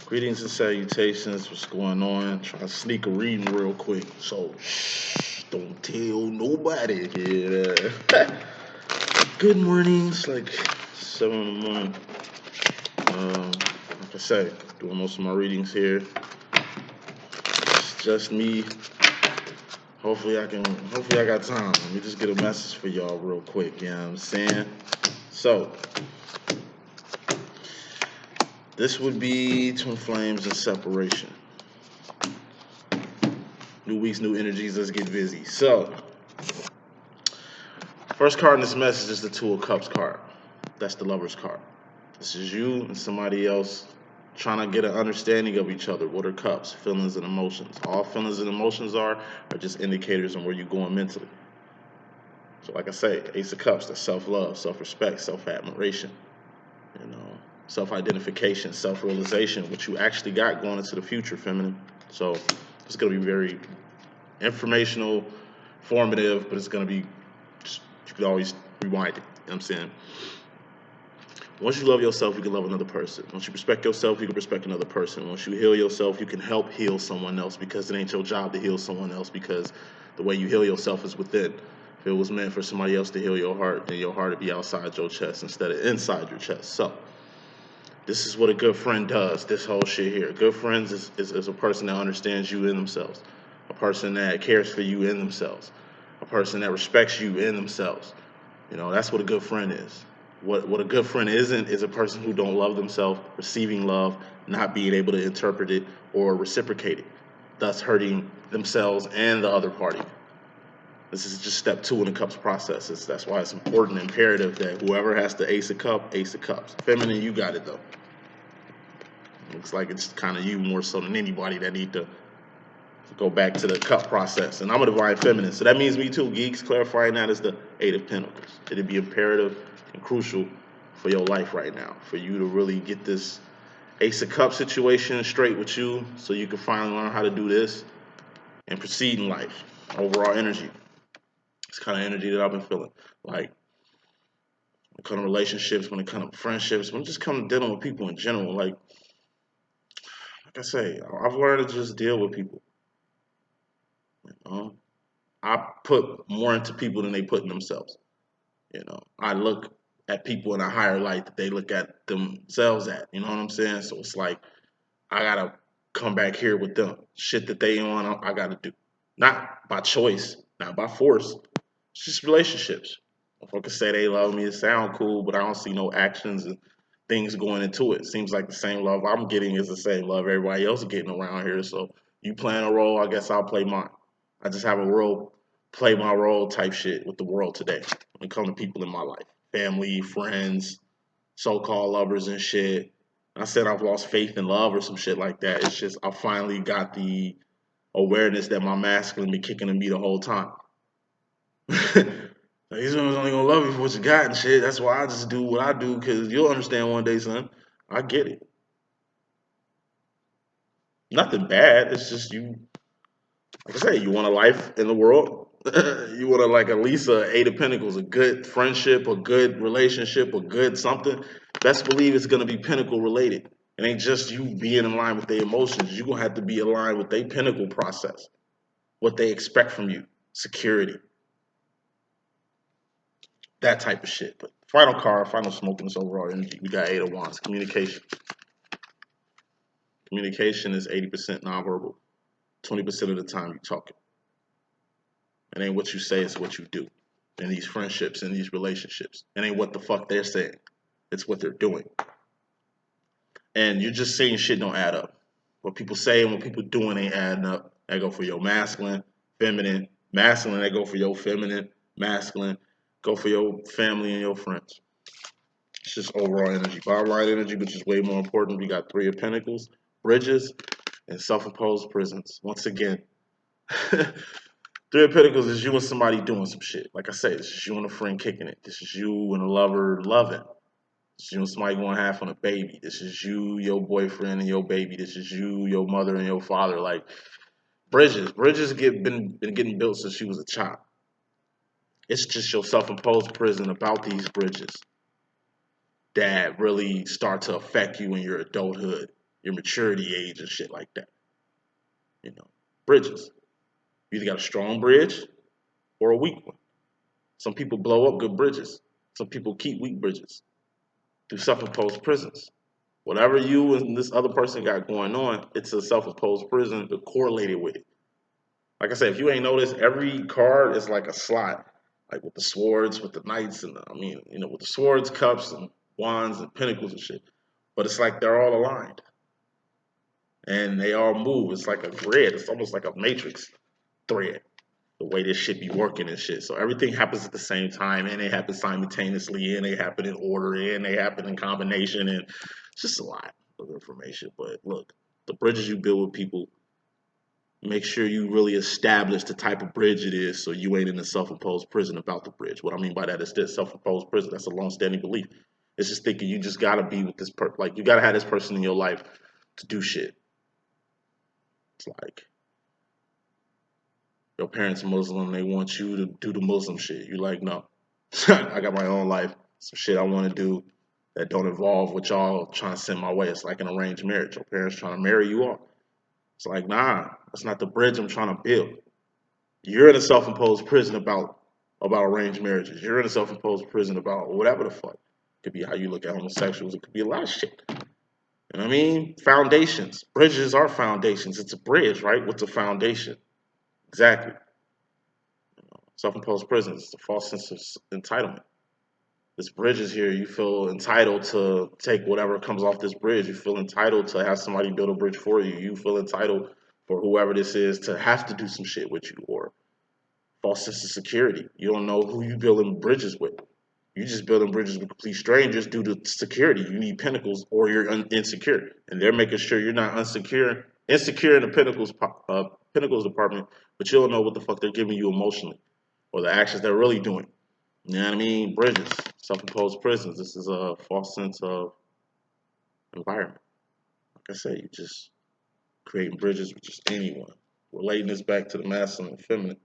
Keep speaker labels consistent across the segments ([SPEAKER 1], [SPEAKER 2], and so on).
[SPEAKER 1] Greetings and salutations. What's going on? Try to sneak a reading real quick. So, shh, don't tell nobody. Yeah. Good morning. It's like 7 in the morning. Like I say, doing most of my readings here. It's just me. Hopefully I got time. Let me just get a message for y'all real quick. You know what I'm saying? So, this would be twin flames and separation. New weeks, new energies. Let's get busy. So, first card in this message is the Two of Cups card. That's the Lover's card. This is you and somebody else trying to get an understanding of each other. What are cups? Feelings and emotions. All feelings and emotions are just indicators on where you're going mentally. So, like I say, Ace of Cups, that's self-love, self-respect, self-admiration, you know, self-identification, self-realization, what you actually got going into the future, feminine. So, it's going to be very informational, formative, but it's going to be, you can always rewind it. You know what I'm saying? Once you love yourself, you can love another person. Once you respect yourself, you can respect another person. Once you heal yourself, you can help heal someone else, because it ain't your job to heal someone else, because the way you heal yourself is within. If it was meant for somebody else to heal your heart, then your heart would be outside your chest instead of inside your chest. So, this is what a good friend does, this whole shit here. Good friends is a person that understands you in themselves, a person that cares for you in themselves, a person that respects you in themselves. You know, that's what a good friend is. What a good friend isn't is a person who don't love themselves, receiving love, not being able to interpret it or reciprocate it, thus hurting themselves and the other party. This is just step 2 in the cups process. That's why it's important, imperative that whoever has the Ace of Cups. Feminine, you got it though. Looks like it's kind of you more so than anybody that need to go back to the cup process. And I'm a divine feminine, so that means me too, geeks. Clarifying that is the Eight of Pentacles. It'd be imperative and crucial for your life right now, for you to really get this Ace of Cups situation straight with you, so you can finally learn how to do this and proceed in life. Overall energy. It's kind of energy that I've been feeling. Like, when it comes to relationships, when it comes to friendships, when it just comes to dealing with people in general, like I say, I've learned to just deal with people. You know? I put more into people than they put in themselves. You know, I look at people in a higher light that they look at themselves at. You know what I'm saying? So it's like I gotta come back here with them. Shit that they on, I gotta do. Not by choice, not by force. It's just relationships. Motherfuckers say they love me, it sound cool, but I don't see no actions and things going into it. Seems like the same love I'm getting is the same love everybody else is getting around here. So you playing a role, I guess I'll play mine. I just have a role, play my role type shit with the world today when it comes to people in my life. Family, friends, so-called lovers and shit. I said I've lost faith in love or some shit like that. It's just I finally got the awareness that my masculine been kicking in me the whole time. These women's only gonna love you for what you got and shit. That's why I just do what I do, because you'll understand one day, son. I get it. Nothing bad. It's just you, like I say, you want a life in the world. You want to, like, at least a Eight of Pentacles, a good friendship, a good relationship, a good something. Best believe it's gonna be pinnacle related. It ain't just you being in line with their emotions. You're gonna have to be aligned with their pinnacle process, what they expect from you, security, that type of shit. But final card, final smoke in this overall energy. We got Eight of Wands, communication. Communication is 80% nonverbal. 20% of the time you talking. It ain't what you say, it's what you do. In these friendships, in these relationships. It ain't what the fuck they're saying. It's what they're doing. And you're just saying shit don't add up. What people say and what people doing ain't adding up. That go for your masculine, feminine, masculine, that go for your feminine, masculine, go for your family and your friends. It's just overall energy. Bottom line energy, which is way more important. We got Three of Pentacles, bridges, and self-imposed prisons. Once again, Three of Pentacles is you and somebody doing some shit. Like I said, this is you and a friend kicking it. This is you and a lover loving. This is you and somebody going half on a baby. This is you, your boyfriend, and your baby. This is you, your mother, and your father. Like, bridges. Bridges been getting built since you was a child. It's just your self-imposed prison about these bridges that really start to affect you in your adulthood, your maturity age and shit like that. You know, bridges. You either got a strong bridge or a weak one. Some people blow up good bridges. Some people keep weak bridges through self-imposed prisons. Whatever you and this other person got going on, it's a self-imposed prison correlated with it. Like I said, if you ain't noticed, every card is like a slot, like with the swords, with the knights, and with the swords, cups, and wands, and pinnacles and shit. But it's like they're all aligned, and they all move. It's like a grid. It's almost like a matrix thread. The way this shit be working and shit. So everything happens at the same time, and they happen simultaneously, and they happen in order, and they happen in combination, and it's just a lot of information. But look, the bridges you build with people, make sure you really establish the type of bridge it is so you ain't in a self-imposed prison about the bridge. What I mean by that is this self-imposed prison, that's a long-standing belief. It's just thinking you just gotta be with this person. Like, you gotta have this person in your life to do shit. It's like your parents Muslim, they want you to do the Muslim shit. You're like, no. I got my own life, some shit I want to do that don't involve what y'all trying to send my way. It's like an arranged marriage. Your parents trying to marry you off. It's like, nah, that's not the bridge I'm trying to build. You're in a self-imposed prison about arranged marriages. You're in a self-imposed prison about whatever the fuck. It could be how you look at homosexuals. It could be a lot of shit. You know what I mean? Foundations. Bridges are foundations. It's a bridge, right? What's a foundation? Exactly. Self-imposed prisons. It's a false sense of entitlement. This bridge is here. You feel entitled to take whatever comes off this bridge. You feel entitled to have somebody build a bridge for you. You feel entitled for whoever this is to have to do some shit with you, or false sense of security. You don't know who you building bridges with. You just building bridges with complete strangers due to security. You need pinnacles or you're insecure, and they're making sure you're not insecure in the pinnacles department, but you don't know what the fuck they're giving you emotionally or the actions they're really doing. You know what I mean? Bridges, self-imposed prisons. This is a false sense of environment. Like I said, you just creating bridges with just anyone. Relating this back to the masculine and feminine.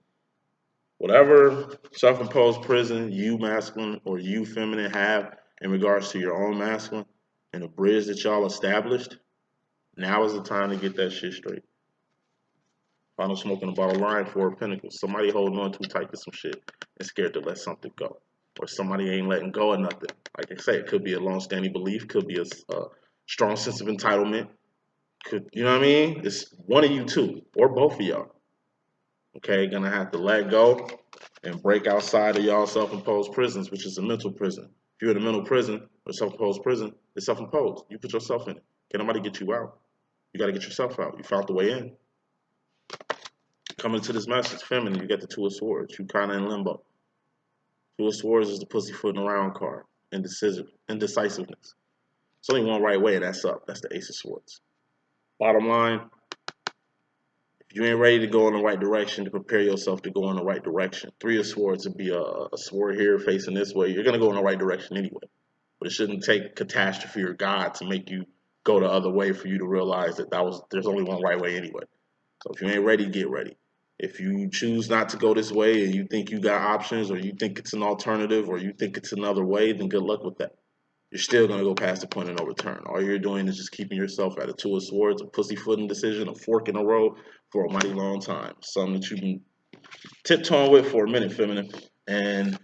[SPEAKER 1] Whatever self-imposed prison you masculine or you feminine have in regards to your own masculine and the bridge that y'all established, now is the time to get that shit straight. Final smoking a bottle line for a pinnacle. Somebody holding on too tight to some shit and scared to let something go. Or somebody ain't letting go of nothing. Like I say, it could be a long-standing belief, could be a strong sense of entitlement. Could, you know what I mean? It's one of you two, or both of y'all. Okay, gonna have to let go and break outside of y'all self-imposed prisons, which is a mental prison. If you're in a mental prison or self-imposed prison, it's self-imposed. You put yourself in it. Can't nobody get you out. You gotta get yourself out. You found the way in. Coming to this message, feminine, you got the Two of Swords. You kinda in limbo. Two of Swords is the pussyfooting around card. Indecisiveness. It's only one right way, and that's up. That's the Ace of Swords. Bottom line, if you ain't ready to go in the right direction, to prepare yourself to go in the right direction. Three of Swords would be a sword here facing this way. You're going to go in the right direction anyway. But it shouldn't take catastrophe or God to make you go the other way for you to realize that there's only one right way anyway. So if you ain't ready, get ready. If you choose not to go this way and you think you got options, or you think it's an alternative, or you think it's another way, then good luck with that. You're still going to go past the point of no return. All you're doing is just keeping yourself at a Two of Swords, a pussyfooting decision, a fork in the road for a mighty long time. Something that you've been tiptoeing with for a minute, feminine. And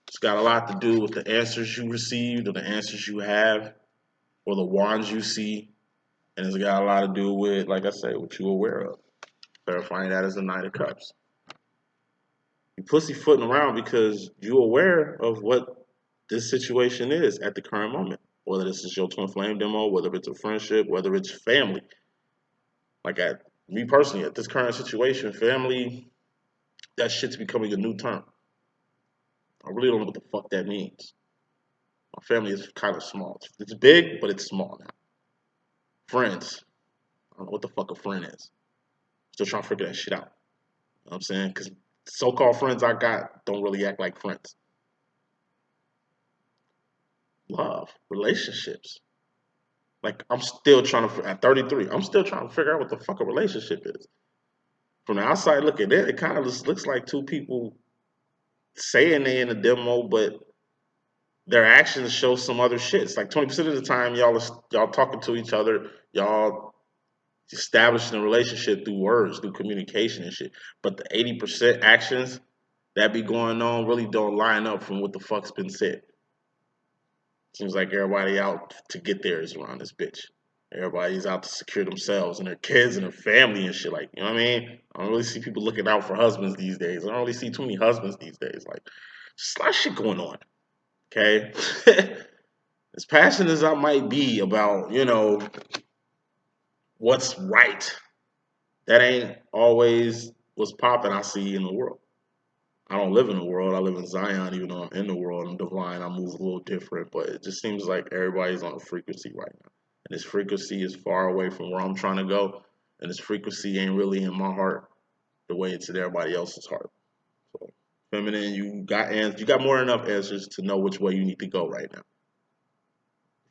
[SPEAKER 1] it's got a lot to do with the answers you received, or the answers you have, or the wands you see. And it's got a lot to do with, like I say, what you're aware of. Clarifying that as the Knight of Cups. You pussyfooting around because you're aware of what this situation is at the current moment. Whether this is your twin flame demo, whether it's a friendship, whether it's family. Like at me personally, at this current situation, family, that shit's becoming a new term. I really don't know what the fuck that means. My family is kind of small. It's big, but it's small now. Friends, I don't know what the fuck a friend is. Still trying to figure that shit out. You know what I'm saying? Because so-called friends I got don't really act like friends. Love, relationships. Like, I'm still trying to, at 33, I'm still trying to figure out what the fuck a relationship is. From the outside looking in, it kind of just looks like two people saying they in a demo, but their actions show some other shit. It's like 20% of the time y'all talking to each other, y'all establishing a relationship through words, through communication and shit. But the 80% actions that be going on really don't line up from what the fuck's been said. Seems like everybody out to get theirs around this bitch. Everybody's out to secure themselves and their kids and their family and shit. Like, you know what I mean? I don't really see people looking out for husbands these days. I don't really see too many husbands these days. Like, just a lot of shit going on. Okay? As passionate as I might be about, what's right, that ain't always what's popping I see in the world. I don't live in the world. I live in Zion, even though I'm in the world. I'm divine. I move a little different, but it just seems like everybody's on a frequency right now. And this frequency is far away from where I'm trying to go. And this frequency ain't really in my heart the way it's in everybody else's heart. So, feminine, you got more than enough answers to know which way you need to go right now.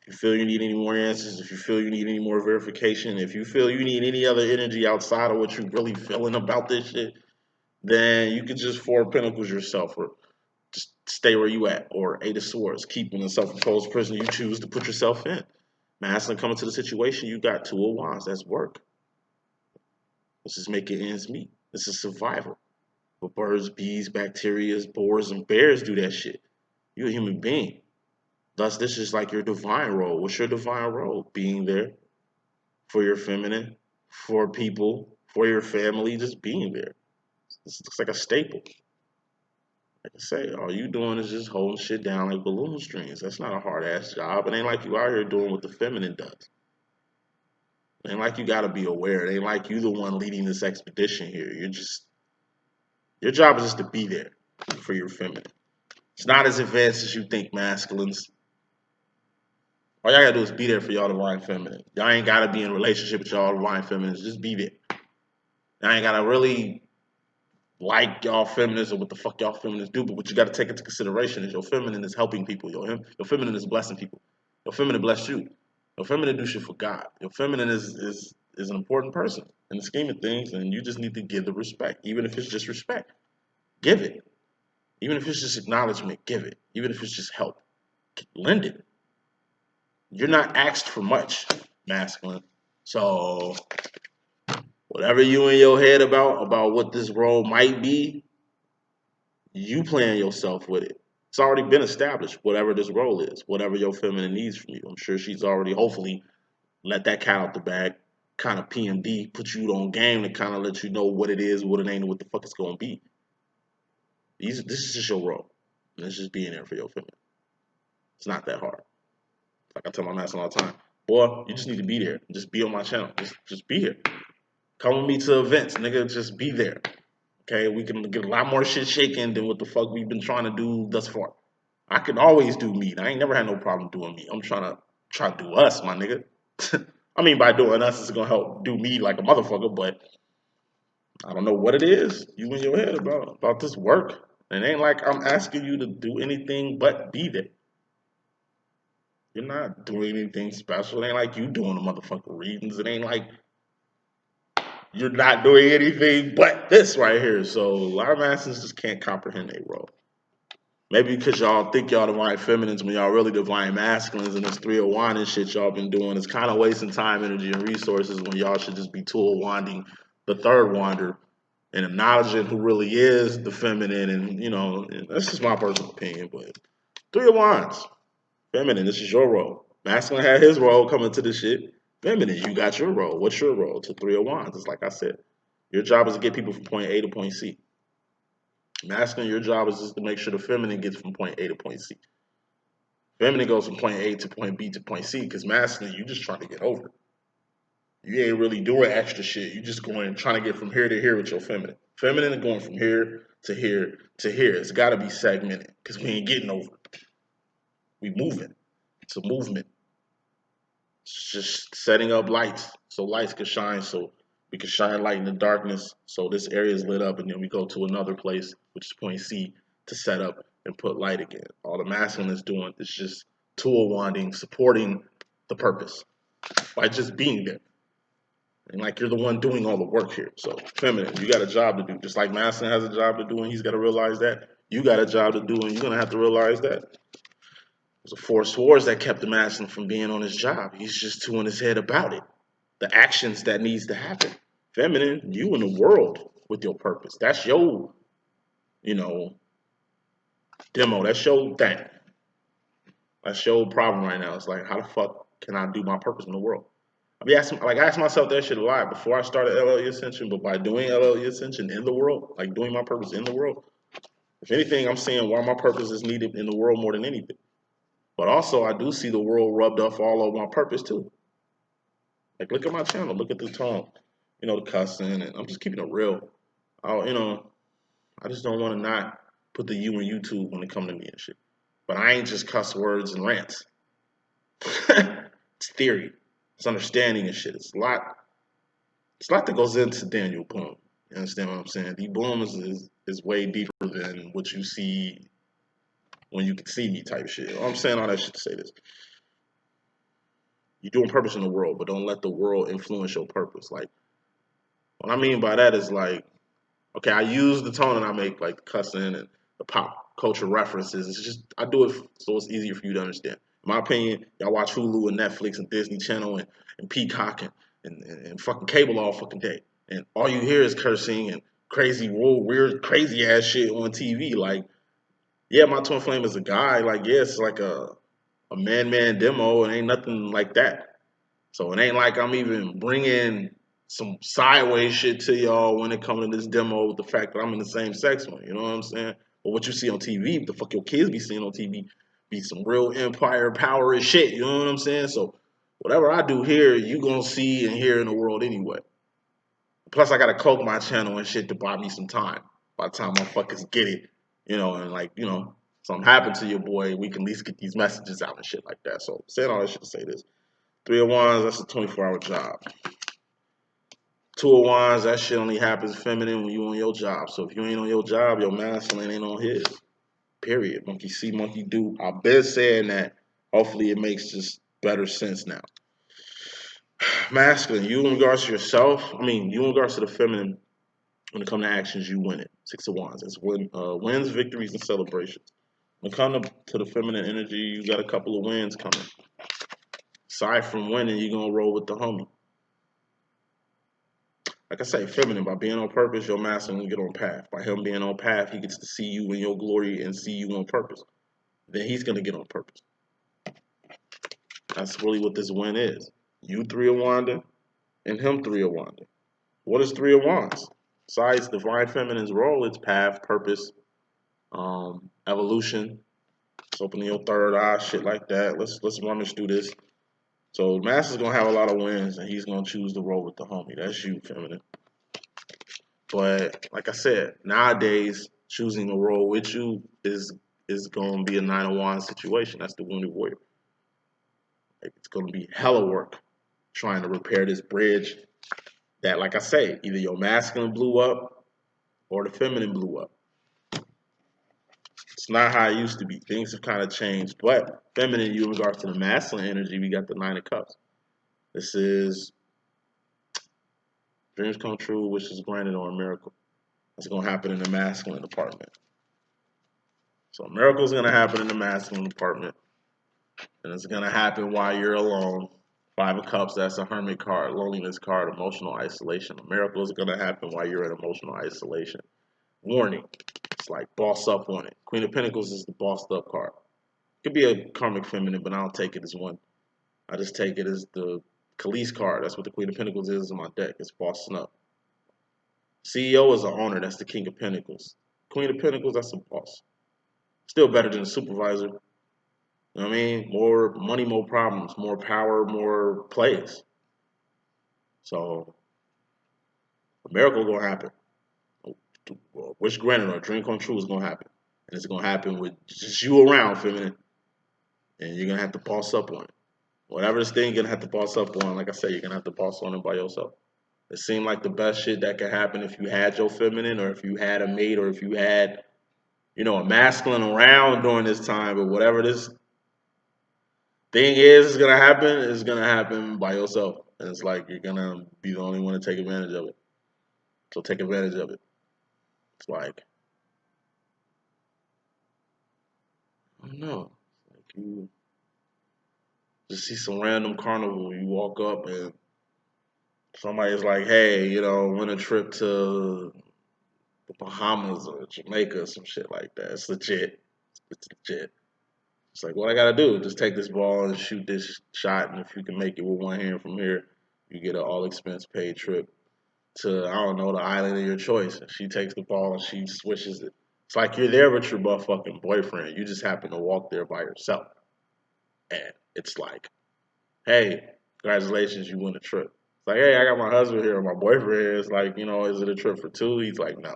[SPEAKER 1] If you feel you need any more answers, if you feel you need any more verification, if you feel you need any other energy outside of what you're really feeling about this shit, then you could just Four of Pentacles yourself, or just stay where you at, or Eight of Swords, keep in the self-imposed prison you choose to put yourself in. Masculine coming to the situation, you got Two of Wands. That's work. This is making ends meet. This is survival. But birds, bees, bacteria, boars, and bears do that shit. You're a human being. Thus, this is like your divine role. What's your divine role? Being there for your feminine, for people, for your family, just being there. This looks like a staple. Like I say, all you doing is just holding shit down like balloon strings. That's not a hard ass job. It ain't like you out here doing what the feminine does. It ain't like you gotta be aware. It ain't like you the one leading this expedition here. Your job is just to be there for your feminine. It's not as advanced as you think, masculines. All y'all gotta do is be there for y'all divine feminine. Y'all ain't gotta be in a relationship with y'all divine feminines. Just be there. Y'all ain't gotta really like y'all feminists or what the fuck y'all feminists do, but what you got to take into consideration is your feminine is helping people. Your feminine is blessing people. Your feminine bless you. Your feminine do shit for God. Your feminine is an important person in the scheme of things, and you just need to give the respect, even if it's just respect. Give it. Even if it's just acknowledgement, give it. Even if it's just help, lend it. You're not asked for much, masculine. So whatever you in your head about what this role might be, you playing yourself with it. It's already been established, whatever this role is, whatever your feminine needs from you. I'm sure she's already, hopefully, let that cat out the bag, kind of PMD, put you on game to kind of let you know what it is, what it ain't, and what the fuck it's going to be. This is just your role. And it's just being there for your feminine. It's not that hard. Like I tell my master all the time, boy, you just need to be there. Just be on my channel. Just be here. Come with me to events, nigga. Just be there. Okay, we can get a lot more shit shaken than what the fuck we've been trying to do thus far. I can always do meat. I ain't never had no problem doing meat. I'm try to do us, my nigga. I mean, by doing us, it's gonna help do me like a motherfucker. But I don't know what it is you in your head about this work. It ain't like I'm asking you to do anything but be there. You're not doing anything special. It ain't like you doing the motherfucking readings. It ain't like you're not doing anything but this right here. So a lot of masters just can't comprehend their role. Maybe because y'all think y'all divine feminines when y'all really divine masculines, and this 3 of Wand and shit y'all been doing is kind of wasting time, energy, and resources when y'all should just be 2 of Wanding the third wander and acknowledging who really is the feminine. And that's just my personal opinion. But 3 of Wands, feminine, this is your role. Masculine had his role coming to this shit. Feminine, you got your role. What's your role? To 3 of Wands. It's like I said, your job is to get people from point A to point C. Masculine, your job is just to make sure the feminine gets from point A to point C. Feminine goes from point A to point B to point C because masculine, you just trying to get over. You ain't really doing extra shit. You just going trying to get from here to here with your feminine. Feminine is going from here to here to here. It's got to be segmented because we ain't getting over. We moving. It's a movement. It's just setting up lights so lights can shine, so we can shine light in the darkness. So this area is lit up, and then we go to another place, which is point C, to set up and put light again. All the masculine is doing is just 2 of Wanding, supporting the purpose by just being there. And like you're the one doing all the work here. So feminine, you got a job to do. Just like masculine has a job to do, and he's got to realize that. You got a job to do, and you're gonna have to realize that. It was a forced wars that kept the masculine from being on his job. He's just too in his head about it. The actions that needs to happen. Feminine, you in the world with your purpose. That's your, you know, demo. That's your thing. That's your problem right now. It's like, how the fuck can I do my purpose in the world? I asked myself that shit a lot before I started LLE.Ascension, but by doing LLE.Ascension in the world, like doing my purpose in the world, if anything, I'm seeing why my purpose is needed in the world more than anything. But also, I do see the world rubbed off all over my purpose too. Like, look at my channel, look at the tone, the cussing, and I'm just keeping it real. I just don't want to not put the you in YouTube when it comes to me and shit. But I ain't just cuss words and rants. It's theory, it's understanding and shit. It's a lot. It's a lot that goes into Daniel Boom. You understand what I'm saying? D.Boom is way deeper than what you see when you can see me type shit. I'm saying all that shit to say this. You're doing purpose in the world, but don't let the world influence your purpose. Like, what I mean by that is like, okay, I use the tone and I make like cussing and the pop culture references. It's just, I do it so it's easier for you to understand. In my opinion, y'all watch Hulu and Netflix and Disney Channel and Peacock and fucking cable all fucking day. And all you hear is cursing and crazy, weird, crazy ass shit on TV. Like, yeah, my twin flame is a guy. Like, yeah, it's like a man demo. It ain't nothing like that. So it ain't like I'm even bringing some sideways shit to y'all when it comes to this demo with the fact that I'm in the same sex one. You know what I'm saying? But what you see on TV, the fuck your kids be seeing on TV, be some real empire power and shit. You know what I'm saying? So whatever I do here, you gonna see and hear in the world anyway. Plus, I gotta cloak my channel and shit to buy me some time. By the time motherfuckers get it, and like, something happened to your boy, we can at least get these messages out and shit like that. So saying all that shit to say this. 3 of Wands, that's a 24-hour job. 2 of Wands, that shit only happens feminine when you on your job. So if you ain't on your job, your masculine ain't on his. Period. Monkey see, monkey do. I've been saying that. Hopefully it makes just better sense now. Masculine, you in regards to yourself, you in regards to the feminine, when it comes to actions, you win it. 6 of Wands. It's wins, victories, and celebrations. When it comes to the feminine energy, you got a couple of wins coming. Aside from winning, you're going to roll with the homie. Like I say, feminine, by being on purpose, your masculine will get on path. By him being on path, he gets to see you in your glory and see you on purpose. Then he's going to get on purpose. That's really what this win is. You 3 of Wands and him 3 of Wands. What is 3 of Wands? Besides divine feminine's role, it's path, purpose, evolution. It's opening your third eye, shit like that. Let's rummage through this. So Master's gonna have a lot of wins, and he's gonna choose to roll with the homie. That's you, feminine. But like I said, nowadays choosing to roll with you is gonna be a 9 of Wands situation. That's the wounded warrior. Like, it's gonna be hella work trying to repair this bridge that, like I say, either your masculine blew up or the feminine blew up. It's not how it used to be. Things have kind of changed. But feminine, you in regards to the masculine energy, we got the 9 of Cups. This is dreams come true, wishes granted, or a miracle. That's going to happen in the masculine department. So a miracle is going to happen in the masculine department. And it's going to happen while you're alone. 5 of Cups, that's a hermit card, loneliness card, emotional isolation. A miracle is going to happen while you're in emotional isolation. Warning. It's like boss up on it. Queen of Pentacles is the bossed up card. Could be a karmic feminine, but I don't take it as one. I just take it as the Khalees card. That's what the Queen of Pentacles is in my deck. It's bossing up. CEO is an owner. That's the King of Pentacles. Queen of Pentacles, that's a boss. Still better than a supervisor. You know what I mean? More money, more problems. More power, more plays. So, a miracle going to happen. Wish granted or a dream come true is going to happen. And it's going to happen with just you around, feminine. And you're going to have to boss up on it. Whatever this thing, you're going to have to boss up on. Like I said, you're going to have to boss on it by yourself. It seemed like the best shit that could happen if you had your feminine or if you had a mate or if you had, a masculine around during this time. But whatever this thing is going to happen by yourself. And it's like you're going to be the only one to take advantage of it. So take advantage of it. It's like, I don't know. Like Just see some random carnival. You walk up and somebody's like, hey, win a trip to the Bahamas or Jamaica or some shit like that. It's legit. It's legit. It's like, what I gotta do? Just take this ball and shoot this shot, and if you can make it with one hand from here, you get an all expense paid trip to, I don't know, the island of your choice. And she takes the ball and she swishes it. It's like you're there with your motherfucking boyfriend. You just happen to walk there by yourself. And it's like, hey, congratulations, you won a trip. It's like, hey, I got my husband here, my boyfriend here. It's like, is it a trip for two? He's like, no.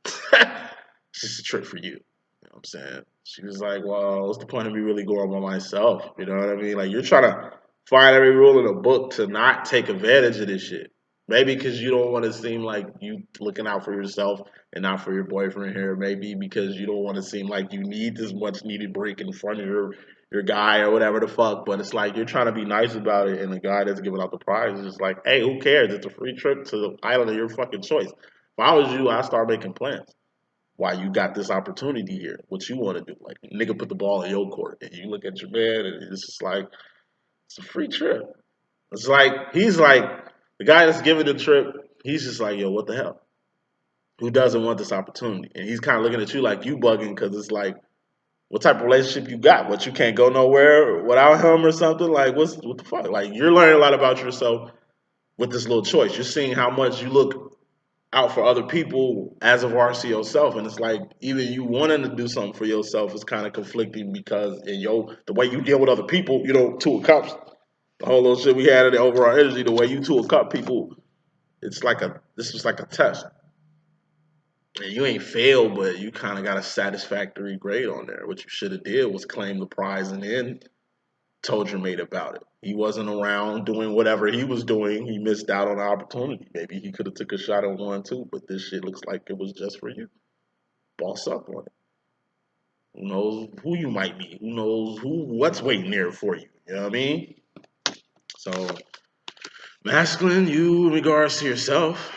[SPEAKER 1] It's just a trip for you. You know what I'm saying? She was like, well, what's the point of me really going by myself? You know what I mean? Like, you're trying to find every rule in the book to not take advantage of this shit. Maybe because you don't want to seem like you looking out for yourself and not for your boyfriend here. Maybe because you don't want to seem like you need this much needed break in front of your guy or whatever the fuck. But it's like you're trying to be nice about it, and the guy that's giving out the prize is just like, hey, who cares? It's a free trip to the island of your fucking choice. If I was you, I'd start making plans. Why you got this opportunity here? What you want to do? Like, nigga, put the ball in your court, and you look at your man, and it's just like it's a free trip. It's like he's like the guy that's giving the trip. He's just like, yo, what the hell? Who doesn't want this opportunity? And he's kind of looking at you like you bugging because it's like, what type of relationship you got? What, you can't go nowhere without him or something? Like, what the fuck? Like, you're learning a lot about yourself with this little choice. You're seeing how much you look out for other people as of RC yourself, and it's like even you wanting to do something for yourself is kind of conflicting because the way you deal with other people, two of cups, the whole little shit we had in the overall energy, the way you two of cup people, this was like a test. And you ain't failed, but you kind of got a satisfactory grade on there. What you should have did was claim the prize and then told your mate about it. He wasn't around doing whatever he was doing. He missed out on the opportunity. Maybe he could have took a shot at one too, but this shit looks like it was just for you. Boss up on it. Who knows who you might be? Who knows what's waiting there for you? You know what I mean? So masculine, you in regards to yourself,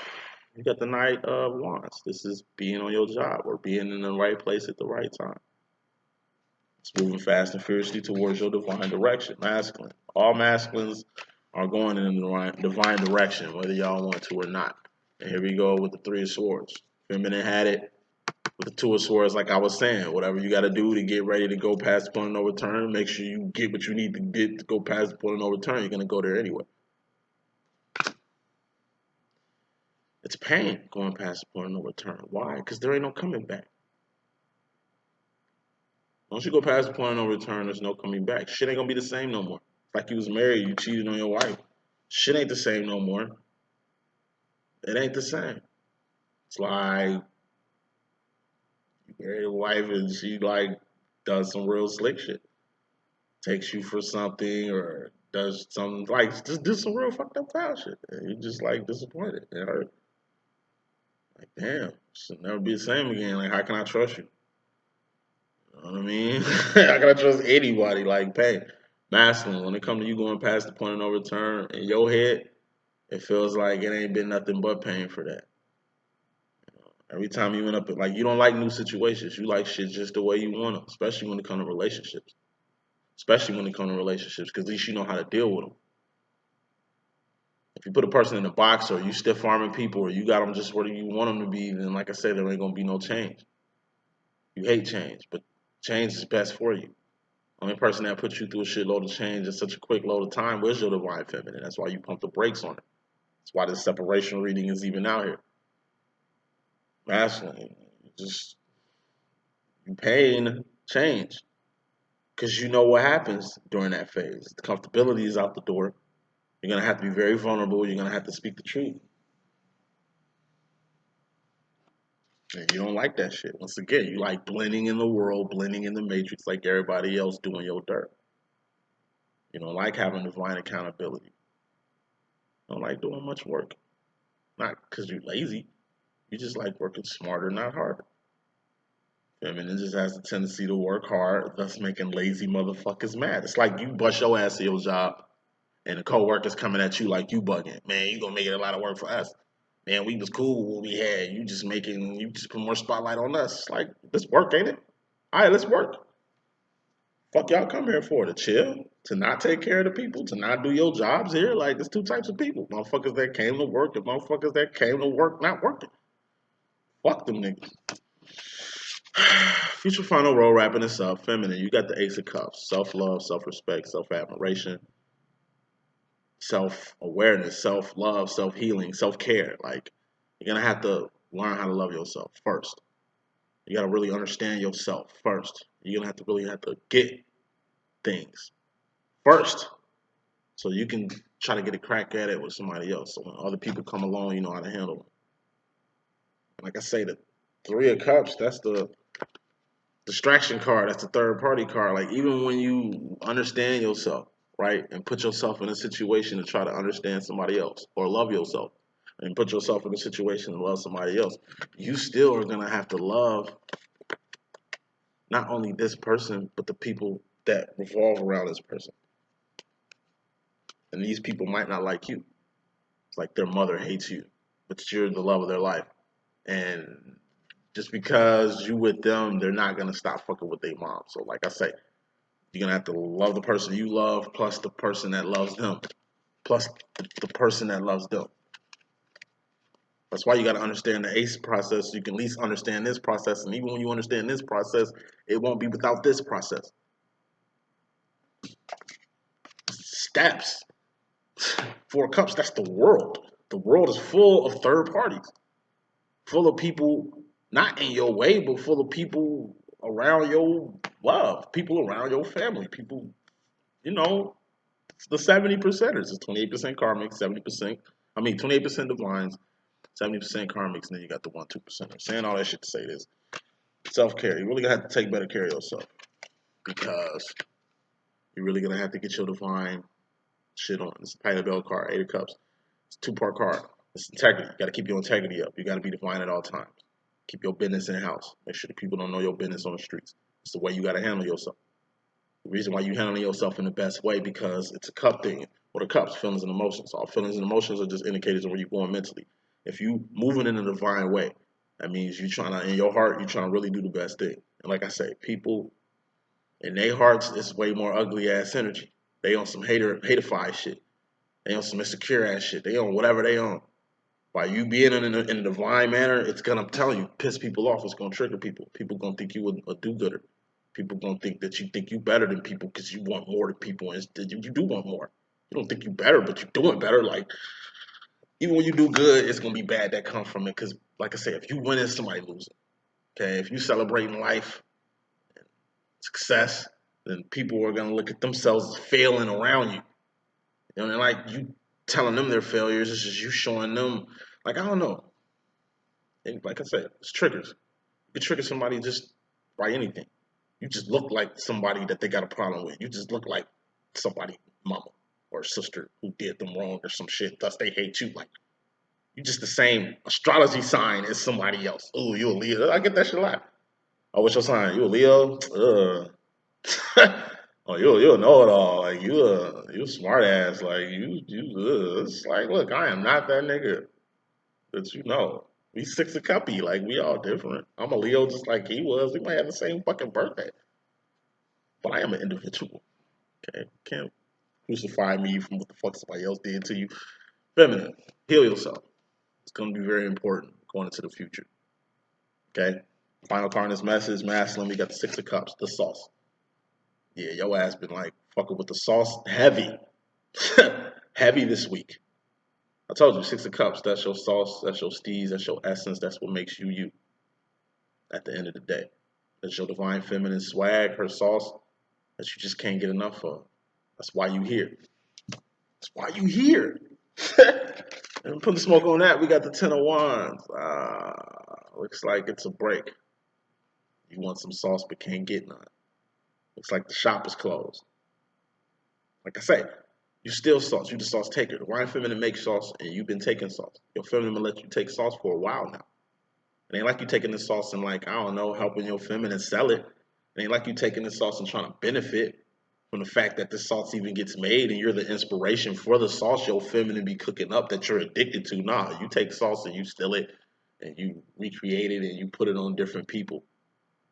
[SPEAKER 1] you got the Knight of Wands. This is being on your job or being in the right place at the right time. It's moving fast and furiously towards your divine direction. Masculine. All masculines are going in the divine direction, whether y'all want to or not. And here we go with the Three of Swords. Feminine had it with the Two of Swords, like I was saying. Whatever you got to do to get ready to go past the point of no return, make sure you get what you need to get to go past the point of no return. You're going to go there anyway. It's pain going past the point of no return. Why? Because there ain't no coming back. Once you go past the point of no return, there's no coming back. Shit ain't gonna be the same no more. Like you was married, you cheated on your wife. Shit ain't the same no more. It ain't the same. It's like you married a wife and she like does some real slick shit. Takes you for something or does some like just do some real fucked up foul shit. And you're just like disappointed. It hurt. Like damn, should never be the same again. Like how can I trust you? You know what I mean? How can I trust anybody? Like pain. Masculine, when it comes to you going past the point of no return in your head, it feels like it ain't been nothing but pain for that. Every time you end up like you don't like new situations. You like shit just the way you want them, especially when it comes to relationships. Especially when it comes to relationships, because at least you know how to deal with them. If you put a person in a box or you stiff arming people or you got them just where you want them to be, then like I said, there ain't gonna be no change. You hate change, but change is best for you. Only person that puts you through a shitload of change in such a quick load of time was your divine feminine. That's why you pump the brakes on it. That's why this separation reading is even out here. Masculine, just you pain change because you know what happens during that phase. The comfortability is out the door. You're gonna have to be very vulnerable. You're gonna have to speak the truth. And you don't like that shit. Once again, you like blending in the world, blending in the matrix like everybody else doing your dirt. You don't like having divine accountability. You don't like doing much work. Not because you're lazy. You just like working smarter, not harder. Feminine just has a tendency to work hard, thus making lazy motherfuckers mad. It's like you bust your ass to your job, and the coworkers coming at you like you bugging. Man, you gonna make it a lot of work for us. Man, we was cool with what we had. You just put more spotlight on us. It's like, let's work, ain't it? All right, let's work. Fuck y'all come here for? To chill? To not take care of the people? To not do your jobs here? Like, there's two types of people. Motherfuckers that came to work and motherfuckers that came to work not working. Fuck them niggas. Future final role wrapping this up. Feminine, you got the Ace of Cups. Self-love, self-respect, self-admiration, self-awareness, self-love, self-healing, self-care. Like, you're gonna have to learn how to love yourself first. You gotta really understand yourself first. You're gonna have to really have to get things first, so you can try to get a crack at it with somebody else. So when other people come along, you know how to handle them. Like I say, the Three of Cups, that's the distraction card. That's the third party card. Like, even when you understand yourself, right, and put yourself in a situation to try to understand somebody else or love yourself and put yourself in a situation to love somebody else, you still are going to have to love not only this person, but the people that revolve around this person. And these people might not like you. It's like their mother hates you, but you're the love of their life. And just because you with them, they're not gonna stop fucking with their mom. So like I say, you're gonna have to love the person you love, plus the person that loves them, plus the person that loves them. That's why you gotta understand the ACE process. So you can at least understand this process, and even when you understand this process, it won't be without this process. Steps. Four of Cups, that's the world. The world is full of third parties, full of people not in your way, but full of people around your love, people around your family, people, you know, the 70 percenters. It's 28% karmic, 70%, 28% divines, 70% karmics, and then you got the 1-2%. Saying all that shit to say this. Self care. You're really gonna have to take better care of yourself because you're really gonna have to get your divine shit on. It's a Pay the Bell card, 8 of Cups. It's a two-part card. It's integrity. You gotta keep your integrity up. You gotta be divine at all times. Keep your business in the house. Make sure the people don't know your business on the streets. It's the way you gotta handle yourself. The reason why you handle yourself in the best way because it's a cup thing. What are cups? Feelings and emotions. All feelings and emotions are just indicators of where you're going mentally. If you moving in a divine way, that means you trying to, in your heart, you trying to really do the best thing. And like I say, people in their hearts, it's way more ugly ass energy. They on some haterify shit. They on some insecure ass shit. They on whatever they on. By you being in a divine manner, it's gonna, I'm telling you, piss people off. It's gonna trigger people. People gonna think you a do-gooder. People gonna think that you think you better than people because you want more than people, and you do want more. You don't think you better, but you're doing better. Like, even when you do good, it's gonna be bad that comes from it. Because, like I said, if you winning, somebody losing. Okay, if you celebrating life, success, then people are gonna look at themselves as failing around you. You know, and like you telling them their failures, it's just you showing them. Like, I don't know. And like I said, it's triggers. You can trigger somebody just by anything. You just look like somebody that they got a problem with. You just look like somebody, mama or sister who did them wrong or some shit. Thus they hate you. Like, you just the same astrology sign as somebody else. Oh, you a Leo. I get that shit a lot. Oh, what's your sign? You a Leo? Oh, you know it all. Like, you a smart ass. Like, it's like, look, I am not that nigga that you know. We 6 of Cuppy. Like, we all different. I'm a Leo just like he was. We might have the same fucking birthday. But I am an individual. Okay? Can't crucify me from what the fuck somebody else did to you. Feminine. Heal yourself. It's going to be very important going into the future. Okay? Final card in this message, masculine, we got the 6 of Cups, the sauce. Yeah, your ass been like fucking with the sauce heavy. Heavy this week. I told you, 6 of Cups, that's your sauce, that's your steez, that's your essence, that's what makes you you at the end of the day. That's your divine feminine swag, her sauce, that you just can't get enough of. That's why you here. That's why you here. And put the smoke on that, we got the 10 of Wands. Looks like it's a break. You want some sauce but can't get none. Looks like the shop is closed. Like I say, you still sauce. You the sauce taker. The wine feminine makes sauce, and you've been taking sauce. Your feminine will let you take sauce for a while now. It ain't like you taking the sauce and, like, I don't know, helping your feminine sell it. It ain't like you taking the sauce and trying to benefit from the fact that the sauce even gets made and you're the inspiration for the sauce your feminine be cooking up that you're addicted to. Nah, you take sauce and you steal it and you recreate it and you put it on different people.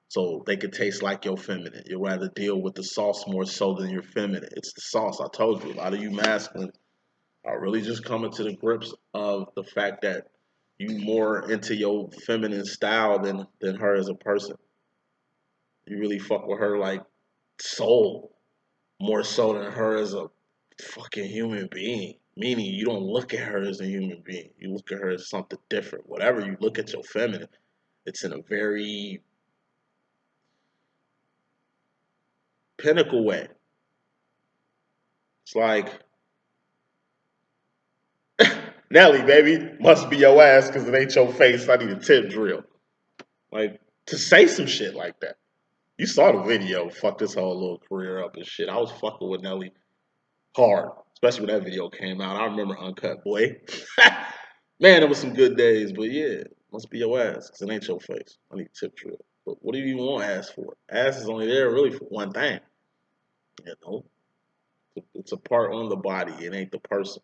[SPEAKER 1] So they could taste like your feminine. You'd rather deal with the sauce more so than your feminine. It's the sauce. I told you, a lot of you masculine are really just coming to the grips of the fact that you more into your feminine style than her as a person. You really fuck with her like soul more so than her as a fucking human being. Meaning you don't look at her as a human being. You look at her as something different. Whatever you look at your feminine, it's in a very pinnacle way. It's like, Nelly, baby, must be your ass because it ain't your face. I need a tip drill. Like, to say some shit like that. You saw the video, fuck this whole little career up and shit. I was fucking with Nelly hard, especially when that video came out. I remember Uncut Boy. Man, it was some good days, but yeah, must be your ass because it ain't your face. I need a tip drill. But what do you even want ass for? Ass is only there really for one thing. You know, it's a part on the body. It ain't the person.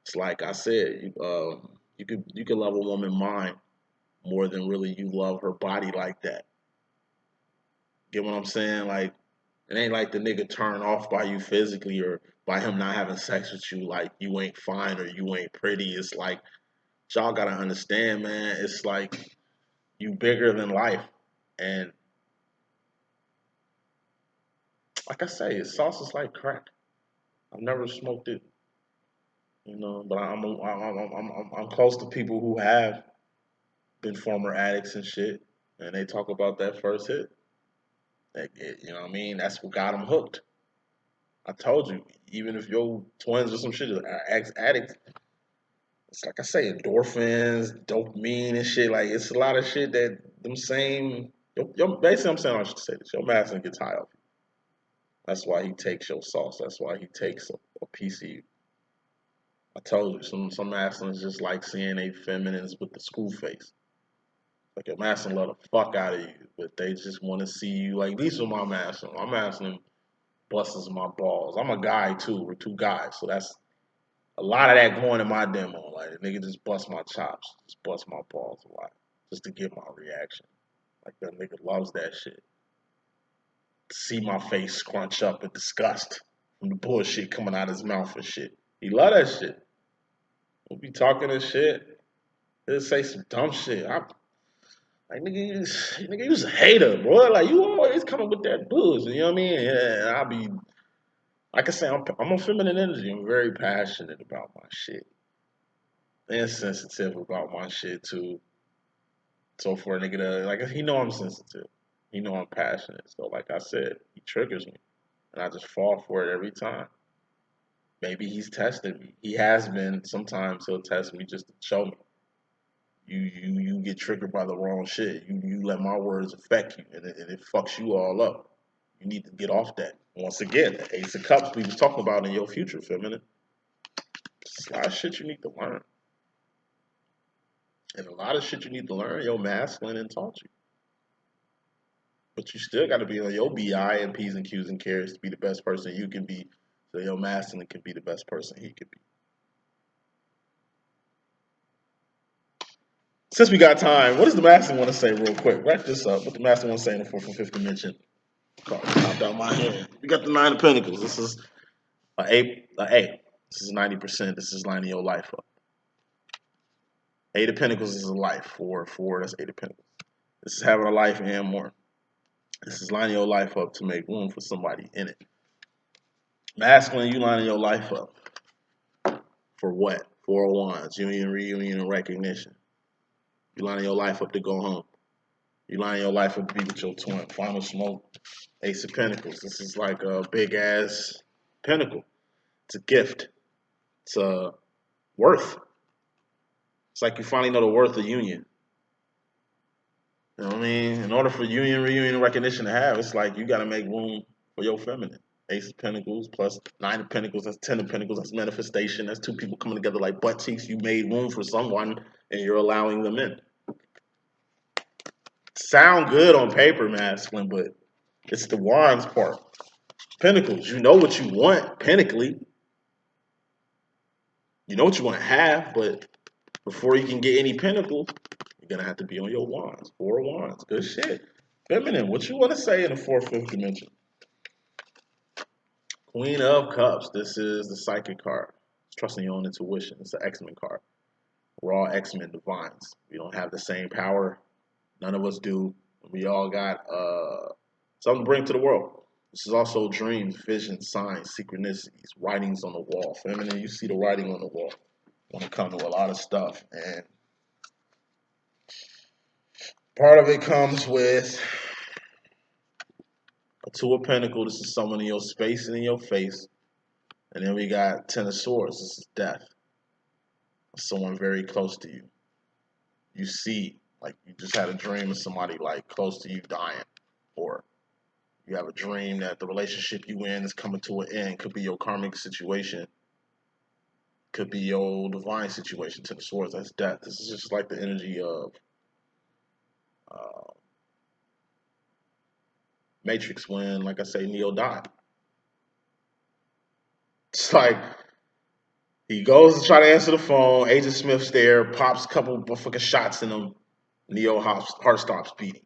[SPEAKER 1] It's like I said, you could love a woman mind more than really you love her body like that. Get what I'm saying? Like it ain't like the nigga turn off by you physically or by him not having sex with you like you ain't fine or you ain't pretty. It's like y'all gotta understand, man. It's like you bigger than life. And like I say, sauce is like crack. I've never smoked it, but I'm close to people who have been former addicts and shit, and they talk about that first hit. You know what I mean? That's what got them hooked. I told you, even if your twins or some shit are ex-addicts, it's like I say, endorphins, dopamine and shit. Like it's a lot of shit that them same. Basically, I'm saying I should say this. Your master gets high off you. That's why he takes your sauce. That's why he takes a piece of you. I told you, some masculines just like seeing they feminines with the school face. Like a masculine love the fuck out of you, but they just want to see you. Like these are my masculine. My masculine busts my balls. I'm a guy too. We're two guys, so that's a lot of that going in my demo. Like the nigga just bust my chops, just bust my balls a lot, just to get my reaction. Like that nigga loves that shit. To see my face scrunch up in disgust from the bullshit coming out of his mouth and shit. He love that shit. We'll be talking and shit. He'll say some dumb shit. I'm like, nigga, you was a hater, bro. Like, you always coming with that bullshit. You know what I mean? Yeah, I'll be, like I say, I'm a feminine energy. I'm very passionate about my shit. And sensitive about my shit, too. So for a nigga to, like, he know I'm sensitive. He know I'm passionate. So, like I said, he triggers me. And I just fall for it every time. Maybe he's testing me. He has been. Sometimes he'll test me just to show me. You get triggered by the wrong shit. You let my words affect you, and it fucks you all up. You need to get off that. Once again, the Ace of Cups we was talking about in your future, feminine. There's a lot of shit you need to learn, and a lot of shit you need to learn. Your masculine and taught you, but you still got to be on your bi and p's and q's and cares to be the best person you can be, so your masculine can be the best person he could be. Since we got time, what does the master want to say real quick? Wrap this up. What the master want to say in the 4 for 50 mention? Card popped out my hand. We got the 9 of Pentacles. This is a. This is 90%. This is lining your life up. 8 of Pentacles is a life. 4, that's 8 of Pentacles. This is having a life and more. This is lining your life up to make room for somebody in it. Masculine, you lining your life up. For what? 4 of Wands. Union, reunion, and recognition. You lining your life up to go home. You lining your life up to be with your twin. Final smoke. Ace of Pentacles. This is like a big ass pentacle. It's a gift. It's a worth. It's like you finally know the worth of union. You know what I mean? In order for union, reunion, and recognition to have, it's like you got to make room for your feminine. Ace of Pentacles plus 9 of Pentacles, that's 10 of Pentacles, that's manifestation. That's two people coming together like butt cheeks. You made room for someone and you're allowing them in. Sound good on paper, masculine, but it's the wands part. Pentacles, you know what you want, pentacly. You know what you want to have, but before you can get any pentacles, you're going to have to be on your wands. 4 of Wands. Good shit. Feminine, what you want to say in the fourth, fifth dimension? Queen of Cups. This is the psychic card. It's trusting your own intuition. It's the X-Men card. We're all X-Men divines. We don't have the same power. None of us do. We all got something to bring to the world. This is also dreams, visions, signs, synchronicities, writings on the wall. Feminine, you see the writing on the wall when it comes to a lot of stuff. And part of it comes with a Two of Pentacles. This is someone in your space and in your face. And then we got Ten of Swords. This is death. Someone very close to you. You see, like you just had a dream of somebody like close to you dying. Or you have a dream that the relationship you in is coming to an end. Could be your karmic situation. Could be your divine situation. Ten of Swords, that's death. This is just like the energy of Matrix when, like I say, Neo died. It's like he goes to try to answer the phone. Agent Smith's there, pops a couple of fucking shots in him. Neo heart stops beating.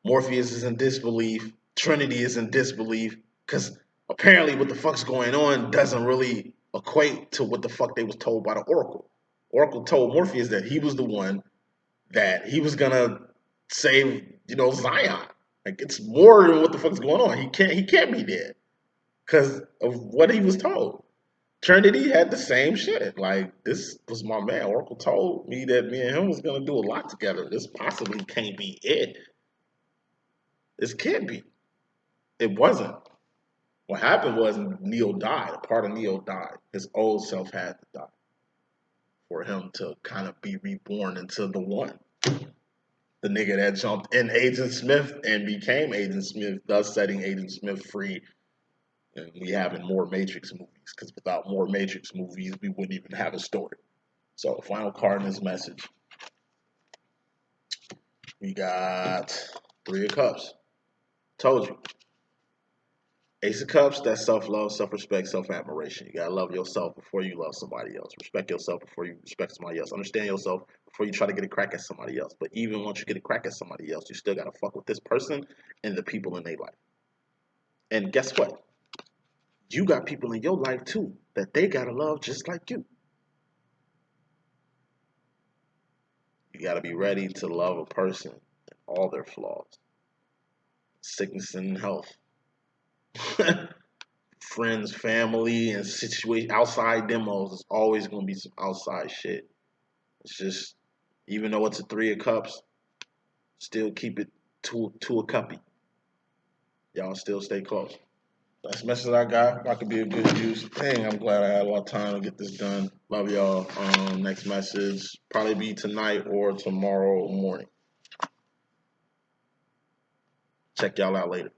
[SPEAKER 1] Morpheus is in disbelief. Trinity is in disbelief because apparently what the fuck's going on doesn't really equate to what the fuck they was told by the Oracle. Oracle told Morpheus that he was the one that he was gonna save, Zion. Like it's more than what the fuck's going on. He can't be dead because of what he was told. Trinity had the same shit. Like, this was my man. Oracle told me that me and him was gonna do a lot together. This possibly can't be it. This can't be. It wasn't. What happened was Neo died. A part of Neo died. His old self had to die for him to kind of be reborn into the one. The nigga that jumped in Agent Smith and became Agent Smith, thus setting Agent Smith free. And we having more Matrix movies. Because without more Matrix movies, we wouldn't even have a story. So, final card in this message. We got Three of Cups. Told you. Ace of Cups, that's self-love, self-respect, self-admiration. You gotta love yourself before you love somebody else. Respect yourself before you respect somebody else. Understand yourself before you try to get a crack at somebody else. But even once you get a crack at somebody else, you still gotta fuck with this person and the people in their life. And guess what? You got people in your life too that they gotta love just like you. You gotta be ready to love a person and all their flaws. Sickness and health. Friends, family, and situation outside demos. There's always gonna be some outside shit. It's just, even though it's a Three of Cups, still keep it to a cuppy. Y'all still stay close. That's the message I got. That could be a good use. Dang, I'm glad I had a lot of time to get this done. Love y'all. Next message probably be tonight or tomorrow morning. Check y'all out later.